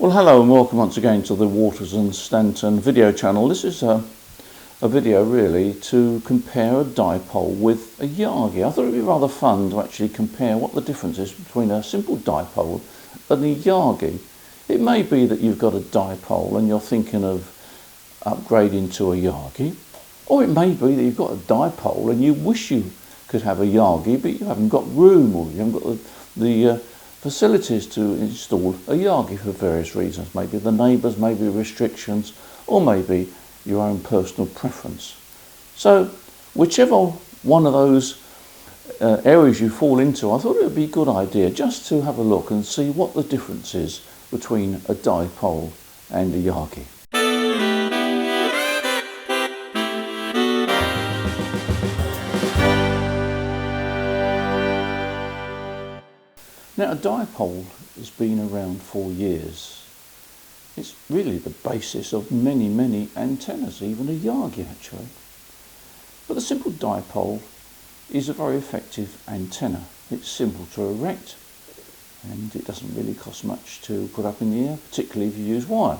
Well, hello and welcome once again to the Waters and Stanton video channel. This is a video really to compare a dipole with a Yagi. I thought it would be rather fun to actually compare what the difference is between a simple dipole and a Yagi. It may be that you've got a dipole and you're thinking of upgrading to a Yagi, or it may be that you've got a dipole and you wish you could have a Yagi but you haven't got room, or you haven't got the facilities to install a Yagi for various reasons. Maybe the neighbours, maybe restrictions, or maybe your own personal preference. So whichever one of those areas you fall into, I thought it would be a good idea just to have a look and see what the difference is between a dipole and a Yagi. Now, a dipole has been around for years. It's really the basis of many antennas, even a Yagi actually. But the simple dipole is a very effective antenna. It's simple to erect and it doesn't really cost much to put up in the air, particularly if you use wire.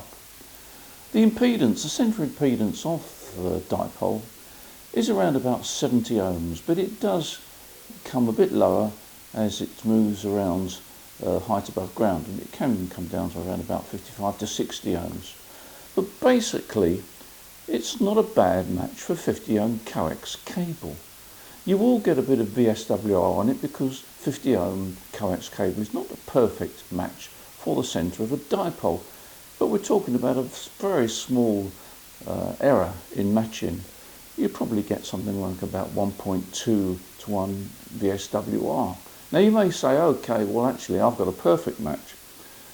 The impedance, the centre impedance of the dipole is around about 70 ohms, but it does come a bit lower as it moves around height above ground, and it can come down to around about 55 to 60 ohms. But basically it's not a bad match for 50 ohm coax cable. You will get a bit of VSWR on it because 50 ohm coax cable is not a perfect match for the centre of a dipole, but we're talking about a very small error in matching. You probably get something like about 1.2 to 1 VSWR. Now you may say, okay, well actually I've got a perfect match.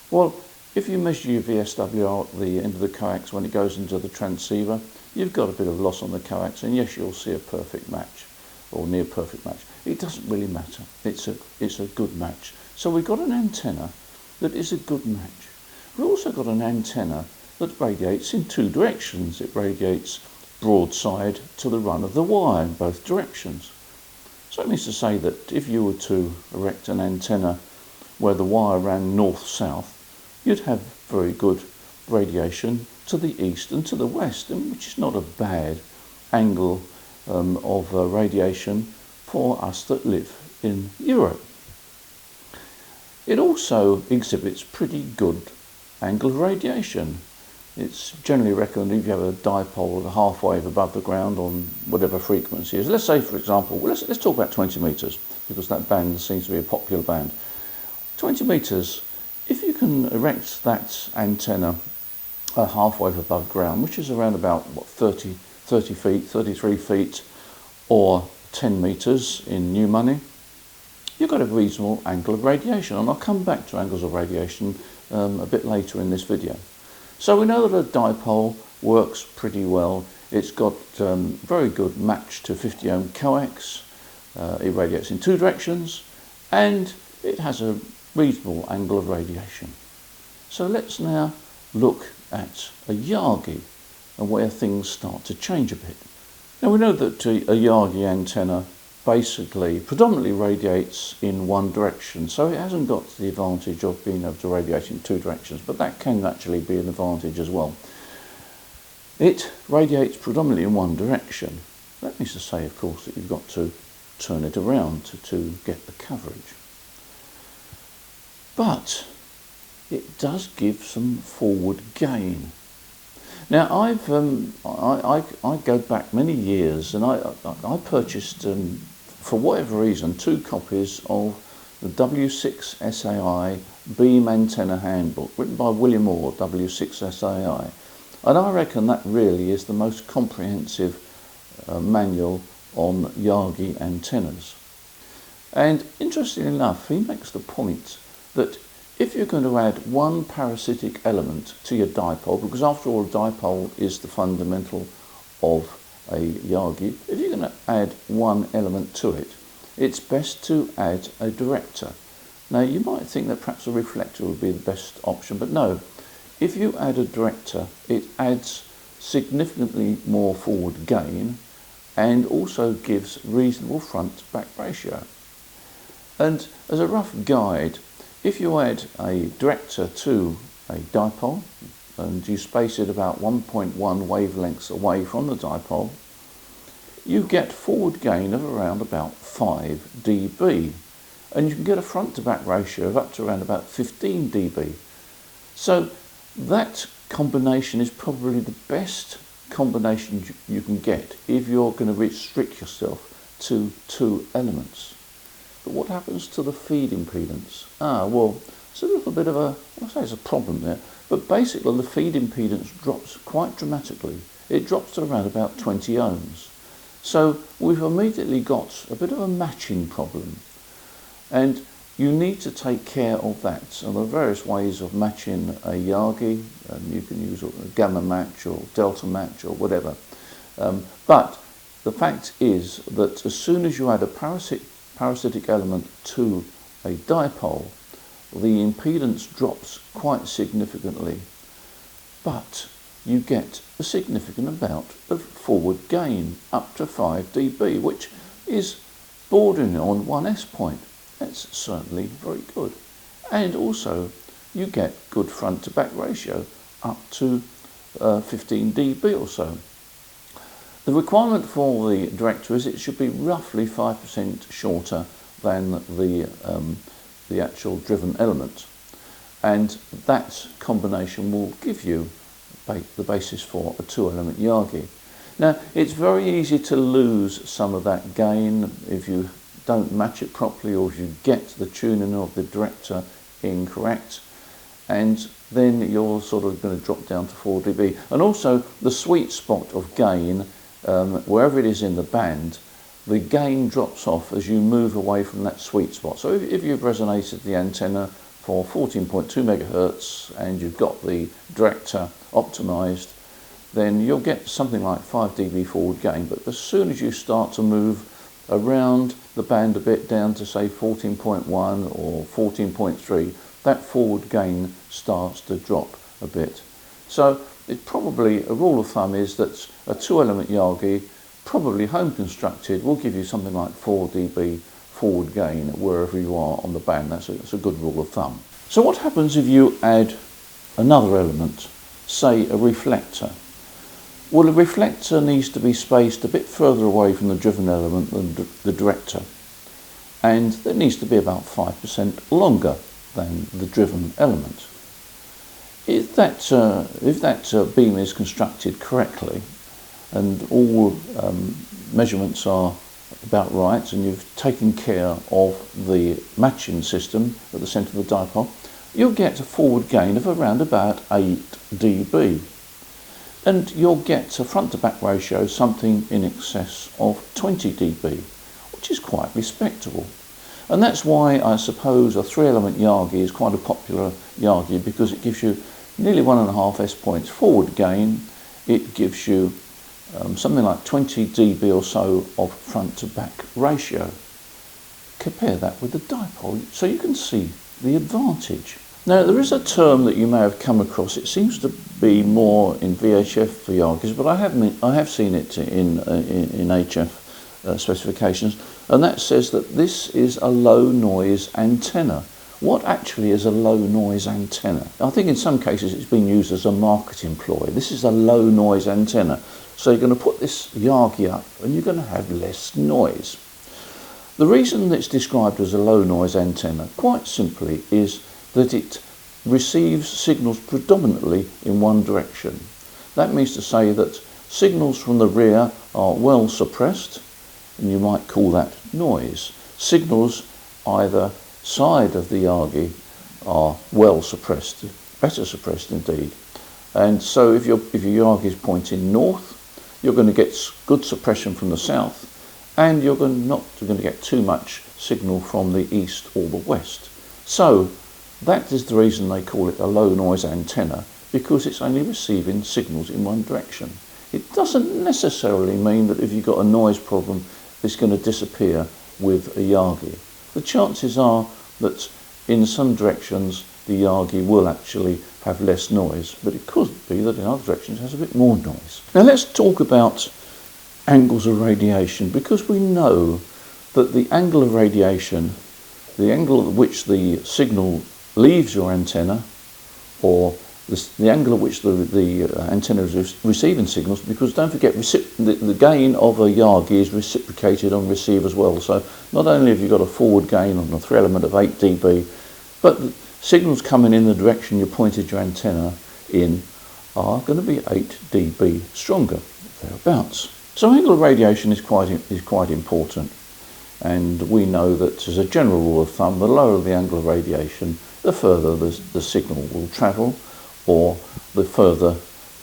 Well, if you measure your VSWR at the end of the coax when it goes into the transceiver, you've got a bit of loss on the coax, and yes, you'll see a perfect match or near perfect match. It doesn't really matter. It's a good match. So we've got an antenna that is a good match. We've also got an antenna that radiates in two directions. It radiates broadside to the run of the wire in both directions. So that means to say that if you were to erect an antenna where the wire ran north-south, you'd have very good radiation to the east and to the west, which is not a bad angle of radiation for us that live in Europe. It also exhibits pretty good angle of radiation. It's generally reckoned if you have a dipole half wave above the ground on whatever frequency is. Let's say, for example, let's talk about 20 metres, because that band seems to be a popular band. 20 metres, if you can erect that antenna half wave above ground, which is around about what, 30 feet, 33 feet, or 10 metres in new money, you've got a reasonable angle of radiation. And I'll come back to angles of radiation a bit later in this video. So we know that a dipole works pretty well. It's got very good match to 50 ohm coax. It radiates in two directions, and it has a reasonable angle of radiation. So let's now look at a Yagi and where things start to change a bit. Now we know that a Yagi antenna basically predominantly radiates in one direction, so it hasn't got the advantage of being able to radiate in two directions, but that can actually be an advantage as well. It radiates predominantly in one direction. That means to say, of course, that you've got to turn it around to get the coverage. But it does give some forward gain. Now I go back many years, and I purchased for whatever reason 2 copies of the W6SAI Beam Antenna Handbook, written by William Orr, W6SAI, and I reckon that really is the most comprehensive manual on Yagi antennas. And interestingly enough, he makes the point that if you're going to add one parasitic element to your dipole, because after all a dipole is the fundamental of a Yagi, if you're going to add one element to it, it's best to add a director. Now you might think that perhaps a reflector would be the best option, but no. If you add a director, it adds significantly more forward gain and also gives reasonable front-back ratio. And as a rough guide, if you add a director to a dipole, and you space it about 1.1 wavelengths away from the dipole, you get forward gain of around about 5 dB. And you can get a front to back ratio of up to around about 15 dB. So that combination is probably the best combination you can get if you're going to restrict yourself to 2 elements. But what happens to the feed impedance? Well, it's a little bit of a, I'll say it's a problem there, but basically the feed impedance drops quite dramatically. It drops to around about 20 ohms. So we've immediately got a bit of a matching problem. And you need to take care of that. And there are various ways of matching a Yagi. You can use a gamma match or delta match or whatever. But the fact is that as soon as you add a parasitic element to a dipole, the impedance drops quite significantly. But you get a significant amount of forward gain, up to 5 dB, which is bordering on 1S point. That's certainly very good. And also you get good front to back ratio up to 15 dB or so. The requirement for the director is it should be roughly 5% shorter than the actual driven element. And that combination will give you the basis for a 2-element Yagi. Now, it's very easy to lose some of that gain if you don't match it properly, or if you get the tuning of the director incorrect, and then you're sort of going to drop down to 4 dB. And also the sweet spot of gain, wherever it is in the band, the gain drops off as you move away from that sweet spot. So if you've resonated the antenna for 14.2 megahertz and you've got the director optimized, then you'll get something like 5 dB forward gain. But as soon as you start to move around the band a bit down to say 14.1 or 14.3, that forward gain starts to drop a bit. So it probably, a rule of thumb is that a 2-element Yagi, probably home constructed, will give you something like 4 dB forward gain wherever you are on the band. That's a good rule of thumb. So what happens if you add another element, say a reflector? Well, a reflector needs to be spaced a bit further away from the driven element than the director, and it needs to be about 5% longer than the driven element. If that beam is constructed correctly and all measurements are about right, and you've taken care of the matching system at the centre of the dipole, you'll get a forward gain of around about 8 dB. And you'll get a front to back ratio something in excess of 20 dB, which is quite respectable. And that's why I suppose a 3-element Yagi is quite a popular Yagi, because it gives you nearly 1.5 S points forward gain. It gives you something like 20 dB or so of front to back ratio. Compare that with the dipole, so you can see the advantage. Now, there is a term that you may have come across. It seems to be more in VHF for Yagis, but I have seen it in HF specifications, and that says that this is a low noise antenna. What actually is a low noise antenna? I think in some cases it's been used as a marketing ploy. This is a low noise antenna. So you're going to put this Yagi up and you're going to have less noise. The reason it's described as a low noise antenna, quite simply, is that it receives signals predominantly in one direction. That means to say that signals from the rear are well suppressed, and you might call that noise. Signals either side of the Yagi are well suppressed, better suppressed indeed. And so if your Yagi is pointing north, you're going to get good suppression from the south, and you're not going to get too much signal from the east or the west. So that is the reason they call it a low noise antenna, because it's only receiving signals in one direction. It doesn't necessarily mean that if you've got a noise problem, it's going to disappear with a Yagi. The chances are that in some directions the Yagi will actually have less noise, but it could be that in other directions it has a bit more noise. Now let's talk about angles of radiation, because we know that the angle of radiation, the angle at which the signal leaves your antenna, or the angle at which the antenna is receiving signals, because don't forget the gain of a Yagi is reciprocated on receive as well. So not only have you got a forward gain on the 3 element of 8 dB, but the signals coming in the direction you pointed your antenna in are going to be 8 dB stronger, thereabouts. So angle of radiation is quite important, and we know that as a general rule of thumb, the lower the angle of radiation, the further the signal will travel, or the further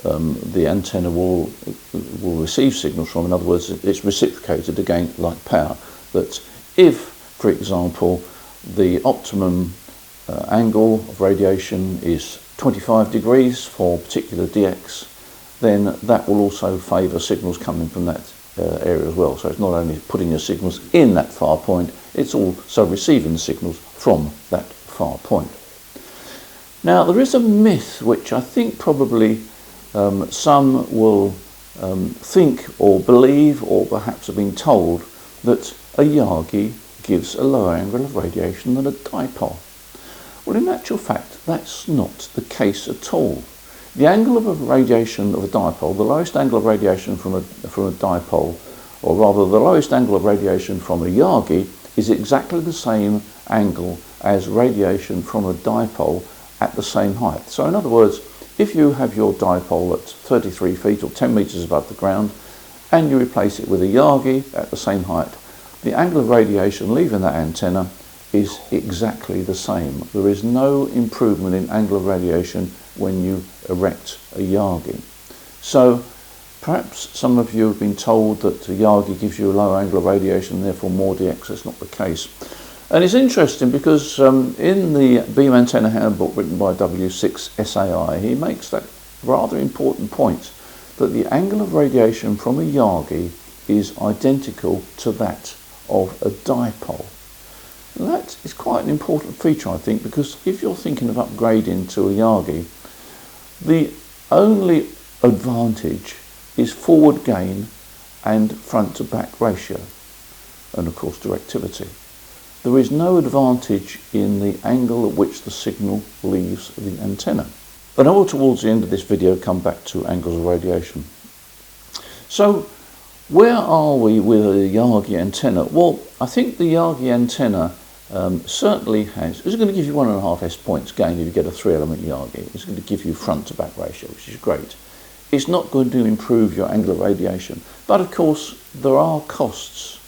the antenna will receive signals from. In other words, it's reciprocated again, like power. That if, for example, the optimum angle of radiation is 25 degrees for a particular dx, then that will also favour signals coming from that area as well. So it's not only putting your signals in that far point, it's also receiving signals from that far point. Now, there is a myth which I think probably some will think or believe, or perhaps have been told, that a Yagi gives a lower angle of radiation than a dipole. Well, in actual fact, that's not the case at all. The angle of radiation of a dipole, the lowest angle of radiation from a dipole, or rather the lowest angle of radiation from a Yagi, is exactly the same angle as radiation from a dipole at the same height. So in other words, if you have your dipole at 33 feet or 10 meters above the ground, and you replace it with a Yagi at the same height, the angle of radiation leaving that antenna is exactly the same. There is no improvement in angle of radiation when you erect a Yagi. So perhaps some of you have been told that a Yagi gives you a lower angle of radiation and therefore more DX. That's not the case. And it's interesting because in the beam antenna handbook written by W6SAI, he makes that rather important point that the angle of radiation from a Yagi is identical to that of a dipole. And that is quite an important feature, I think, because if you're thinking of upgrading to a Yagi, the only advantage is forward gain and front to back ratio, and of course directivity. There is no advantage in the angle at which the signal leaves the antenna. But I will, towards the end of this video, come back to angles of radiation. So where are we with a Yagi antenna? Well, I think the Yagi antenna certainly has, it's going to give you 1.5 S points gain if you get a 3 element Yagi. It's going to give you front to back ratio, which is great. It's not going to improve your angle of radiation, but of course there are costs.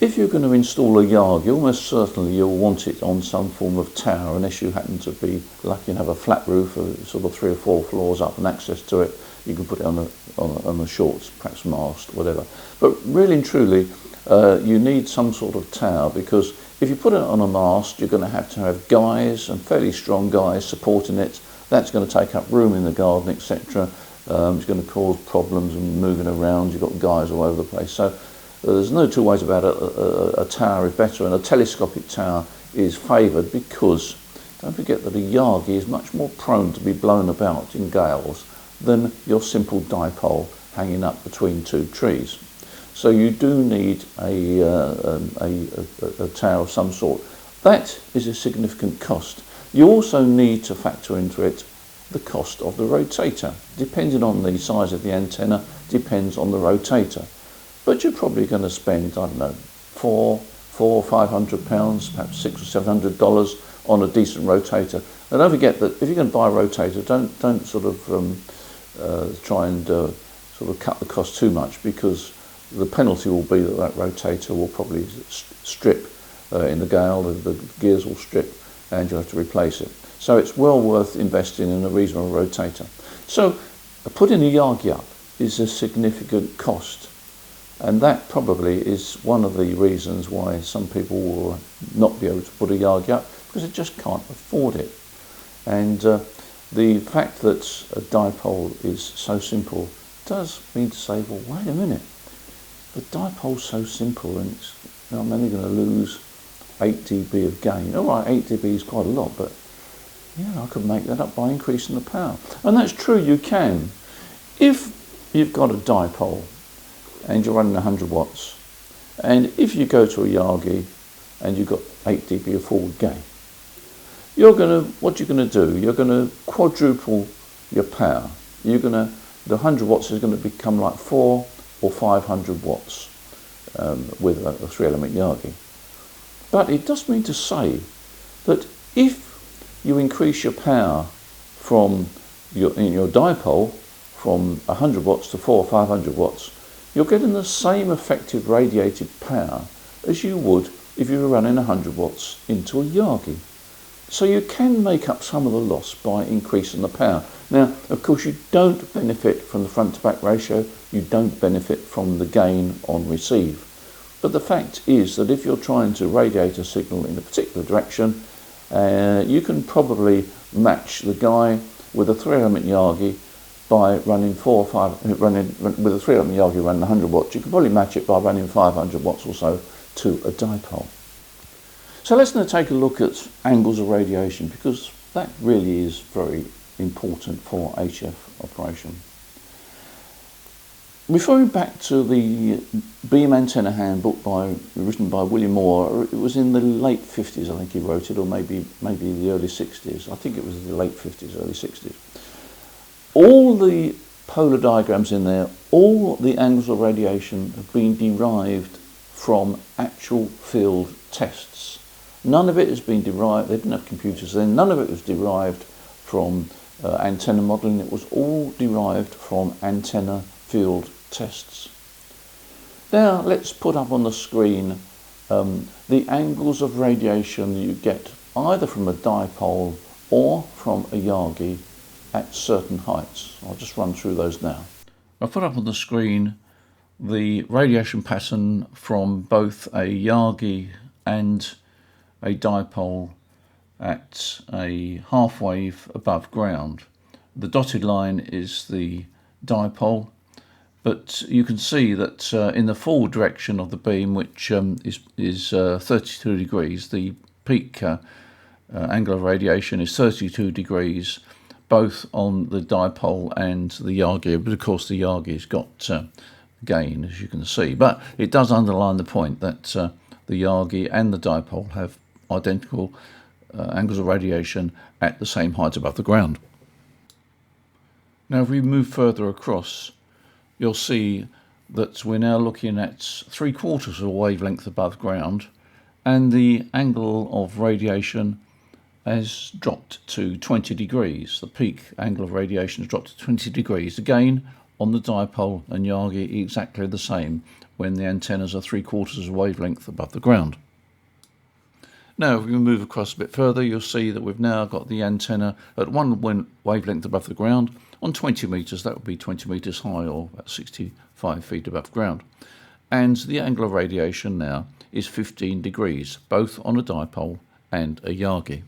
If you're going to install a Yagi, almost certainly you'll want it on some form of tower, unless you happen to be lucky and have a flat roof, sort of 3 or 4 floors up and access to it. You can put it on a short, perhaps mast, whatever. But really and truly, you need some sort of tower, because if you put it on a mast, you're going to have guys, and fairly strong guys, supporting it. That's going to take up room in the garden, etc. It's going to cause problems and moving around. You've got guys all over the place. So there's no two ways about it. A tower is better, and a telescopic tower is favoured, because don't forget that a Yagi is much more prone to be blown about in gales than your simple dipole hanging up between 2 trees. So you do need a tower of some sort. That is a significant cost. You also need to factor into it the cost of the rotator. Depending on the size of the antenna, depends on the rotator. But you're probably going to spend, I don't know, £400 or £500, perhaps $600 or $700 on a decent rotator. And don't forget that if you're going to buy a rotator, don't sort of try and sort of cut the cost too much, because the penalty will be that rotator will probably strip in the gale, the gears will strip, and you'll have to replace it. So it's well worth investing in a reasonable rotator. So putting a Yagi up is a significant cost, and that probably is one of the reasons why some people will not be able to put a Yagi up, because they just can't afford it. And the fact that a dipole is so simple does mean to say, well, wait a minute, the dipole's so simple, and I'm only going to lose 8 dB of gain. All right, 8 dB is quite a lot, but yeah, I could make that up by increasing the power. And that's true, you can. If you've got a dipole and you're running 100 watts, and if you go to a Yagi and you've got 8 dB of forward gain, what you're gonna do, you're gonna quadruple your power. The 100 watts is going to become like 400 or 500 watts with a 3-element Yagi. But it does mean to say that if you increase your power in your dipole from 100 watts to 400 or 500 watts, you're getting the same effective radiated power as you would if you were running 100 watts into a Yagi. So you can make up some of the loss by increasing the power. Now, of course, you don't benefit from the front to back ratio, you don't benefit from the gain on receive. But the fact is that if you're trying to radiate a signal in a particular direction, you can probably match the guy with a 3-element Yagi by running with a 3-element Yagi running 100 watts. You can probably match it by running 500 watts or so to a dipole. So let's now take a look at angles of radiation, because that really is very important for HF operation. Referring back to the beam antenna handbook written by William Moore, it was in the late 50s, I think he wrote it, or maybe the early 60s. I think it was the late 50s, early 60s. All the polar diagrams in there, all the angles of radiation have been derived from actual field tests. None of it has been derived, they didn't have computers then, none of it was derived from antenna modelling. It was all derived from antenna field tests. Now let's put up on the screen the angles of radiation that you get either from a dipole or from a Yagi at certain heights. I'll just run through those now. I've put up on the screen the radiation pattern from both a Yagi and a dipole at a half wave above ground. The dotted line is the dipole, but you can see that in the forward direction of the beam, which is 32 degrees, the peak angle of radiation is 32 degrees, both on the dipole and the Yagi, but of course the Yagi's got gain, as you can see. But it does underline the point that the Yagi and the dipole have identical angles of radiation at the same height above the ground. Now if we move further across, you'll see that we're now looking at 3/4 of a wavelength above ground, and the angle of radiation has dropped to 20 degrees. The peak angle of radiation has dropped to 20 degrees. Again, on the dipole and Yagi, exactly the same when the antennas are 3/4 of a wavelength above the ground. Now, if we move across a bit further, you'll see that we've now got the antenna at one wavelength above the ground on 20 metres. That would be 20 metres high, or about 65 feet above ground. And the angle of radiation now is 15 degrees, both on a dipole and a Yagi.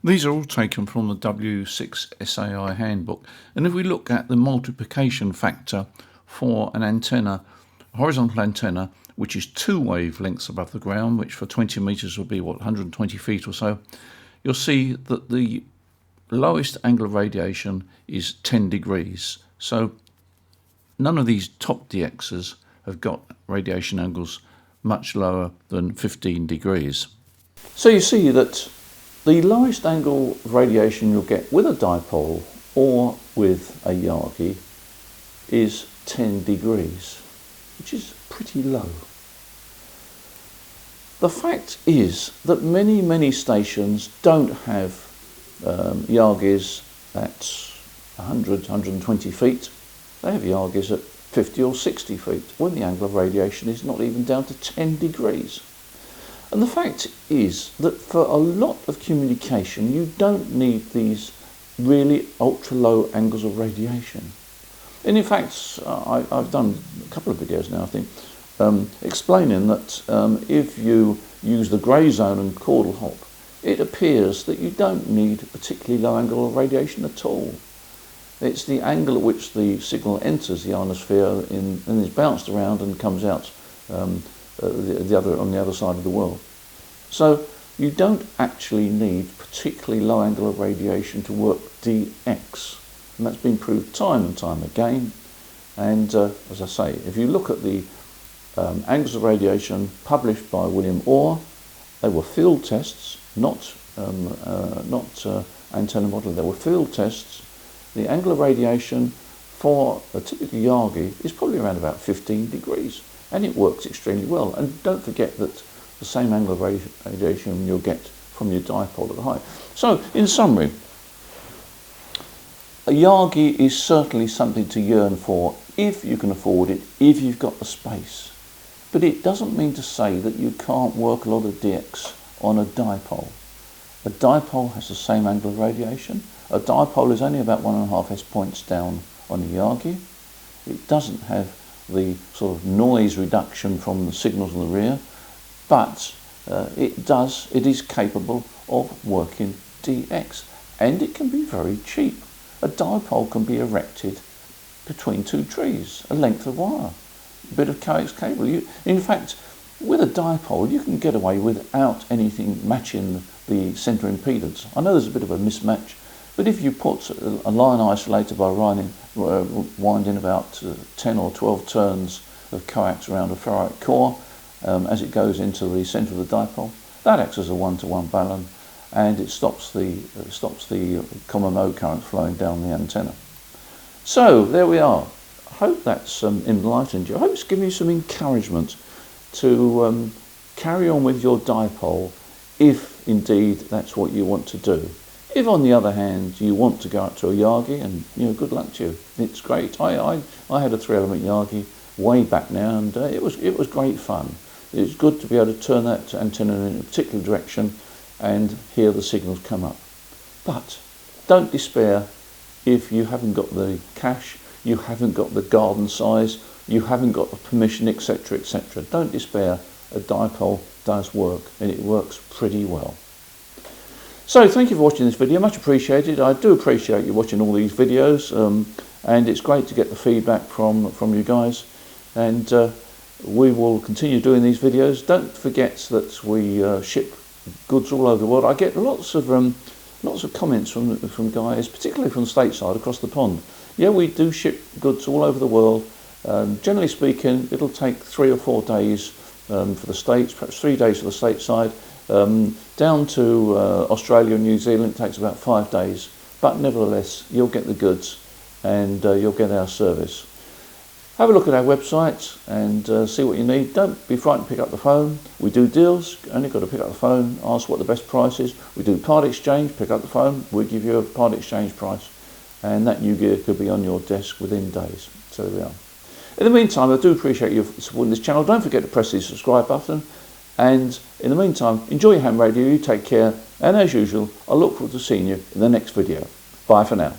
These are all taken from the W6SAI handbook. And if we look at the multiplication factor for an antenna, a horizontal antenna, which is 2 wavelengths above the ground, which for 20 metres would be, 120 feet or so, you'll see that the lowest angle of radiation is 10 degrees. So none of these top DXs have got radiation angles much lower than 15 degrees. So you see that the lowest angle of radiation you'll get with a dipole or with a Yagi is 10 degrees, which is pretty low. The fact is that many stations don't have Yagis at 100, 120 feet. They have Yagis at 50 or 60 feet, when the angle of radiation is not even down to 10 degrees. And the fact is that for a lot of communication, you don't need these really ultra low angles of radiation. And in fact, I've done a couple of videos now, I think, explaining that if you use the grey zone and caudal hop, it appears that you don't need a particularly low angle of radiation at all. It's the angle at which the signal enters the ionosphere and is bounced around and comes out on the other side of the world. So you don't actually need particularly low angle of radiation to work DX. And that's been proved time and time again. And as I say, if you look at the angles of radiation published by William Orr, they were field tests, not antenna modelling. There were field tests. The angle of radiation for a typical Yagi is probably around about 15 degrees, and it works extremely well. And don't forget that the same angle of radiation you'll get from your dipole at the height. So, in summary, a Yagi is certainly something to yearn for if you can afford it, if you've got the space. But it doesn't mean to say that you can't work a lot of DX on a dipole. A dipole has the same angle of radiation. A dipole is only about 1.5 S points down on a Yagi. It doesn't have the sort of noise reduction from the signals in the rear, but it is capable of working DX, and it can be very cheap. A dipole can be erected between two trees, a length of wire, a bit of coax cable. In fact, with a dipole, you can get away without anything matching the centre impedance. I know there's a bit of a mismatch, but if you put a line isolator by winding about 10 or 12 turns of coax around a ferrite core as it goes into the centre of the dipole, that acts as a one-to-one balun, and it stops the common mode current flowing down the antenna. So there we are. I hope that's enlightened you. I hope it's given you some encouragement to carry on with your dipole if indeed that's what you want to do. If on the other hand you want to go out to a Yagi, and good luck to you. It's great. I had a 3-element Yagi way back now, and it was great fun. It's good to be able to turn that antenna in a particular direction and hear the signals come up. But don't despair if you haven't got the cash, you haven't got the garden size, you haven't got the permission, etc., etc. Don't despair. A dipole does work, and it works pretty well. So thank you for watching this video, much appreciated. I do appreciate you watching all these videos, and it's great to get the feedback from you guys, and we will continue doing these videos. Don't forget that we ship goods all over the world. I get lots of comments from guys, particularly from stateside across the pond. Yeah, we do ship goods all over the world. Generally speaking, it'll take 3 or 4 days for the States, perhaps 3 days for the stateside. Down to Australia and New Zealand, it takes about 5 days. But nevertheless, you'll get the goods, and you'll get our service. Have a look at our website and see what you need. Don't be frightened to pick up the phone. We do deals, only got to pick up the phone, ask what the best price is. We do part exchange, pick up the phone, we'll give you a part exchange price, and that new gear could be on your desk within days. So there we are. In the meantime, I do appreciate you supporting this channel. Don't forget to press the subscribe button, and in the meantime, enjoy your ham radio, you take care, and as usual, I look forward to seeing you in the next video. Bye for now.